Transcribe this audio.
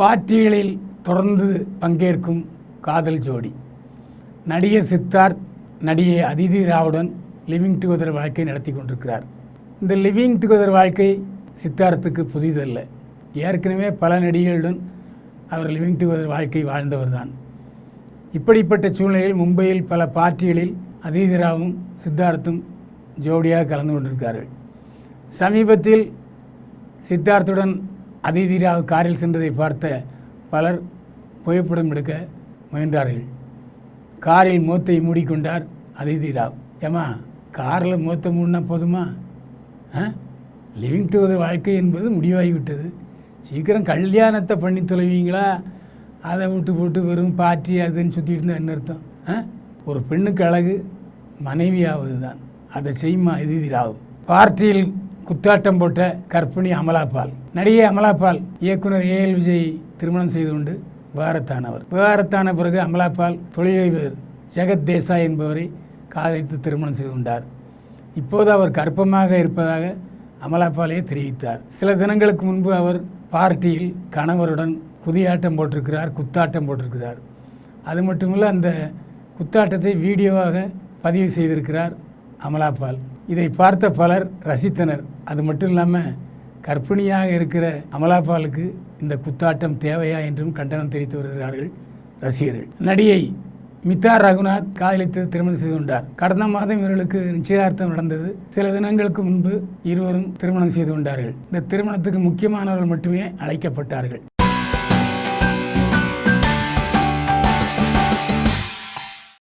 பார்ட்டிகளில் தொடர்ந்து பங்கேற்கும் காதல் ஜோடி. நடிகர் சித்தார்த் நடிகை அதிதி ராவுடன் லிவிங் டுகெதர் வாழ்க்கை நடத்தி கொண்டிருக்கிறார். இந்த லிவிங் டுகெதர் வாழ்க்கை சித்தார்த்துக்கு புதிதல்ல. ஏற்கனவே பல நடிகைகளுடன் அவர் லிவிங் டுகெதர் வாழ்க்கை வாழ்ந்தவர் தான். இப்படிப்பட்ட சூழ்நிலையில் மும்பையில் பல பார்ட்டிகளில் அதிதி ராவும் சித்தார்த்தும் ஜோடியாக கலந்து கொண்டிருக்கிறார்கள். சமீபத்தில் சித்தார்த்துடன் அதிதி ராவ் காரில் சென்றதை பார்த்த பலர் புகைப்படம் எடுக்க முயன்றார்கள். காரில் மூத்தை மூடிக்கொண்டார் அதிதி ராவ். ஏமா, காரில் மூத்தை மூடினா போதுமா? லிவிங் டுகெதர் வாழ்க்கை என்பது முடிவாகிவிட்டது. சீக்கிரம் கல்யாணத்தை பண்ணி தொலைவீங்களா? அதை விட்டு போட்டு வெறும் பார்ட்டி அதுன்னு சுற்றிட்டு இருந்தால் என்ன அர்த்தம்? ஒரு பெண்ணுக்கு அழகு மனைவியாவது தான். அதை செய்யுமா அதிதி ராவ்? பார்ட்டியில் குத்தாட்டம் போட்ட கர்ப்பிணி அமலாபால். நடிகை அமலாபால் இயக்குனர் ஏஎல் விஜய் திருமணம் செய்து கொண்டு விவாகரத்தானவர். விவாகரத்தான பிறகு அமலாபால் தொழிலதிபர் ஜெகத் தேசாய் என்பவரை காதலித்து திருமணம் செய்து கொண்டார். இப்போது அவர் கர்ப்பமாக இருப்பதாக அமலாபாலே தெரிவித்தார். சில தினங்களுக்கு முன்பு அவர் பார்ட்டியில் கணவருடன் குதியாட்டம் போட்டிருக்கிறார், குத்தாட்டம் போட்டிருக்கிறார். அது மட்டுமல்ல, அந்த குத்தாட்டத்தை வீடியோவாக பதிவு செய்திருக்கிறார் அமலாபால். இதை பார்த்த பலர் ரசித்தனர். அது மட்டும் இல்லாமல் கர்ப்பிணியாக இருக்கிற அமலாபாலுக்கு இந்த குத்தாட்டம் தேவையா என்றும் கண்டனம் தெரிவித்து வருகிறார்கள் ரசிகர்கள். நடிகை மிதா ரகுநாத் காதலித்து திருமணம் செய்து கொண்டார். கடந்த மாதம் இவர்களுக்கு நிச்சயார்த்தம் நடந்தது. சில தினங்களுக்கு முன்பு இருவரும் திருமணம் செய்து கொண்டார்கள். இந்த திருமணத்துக்கு முக்கியமானவர்கள் மட்டுமே அழைக்கப்பட்டார்கள்.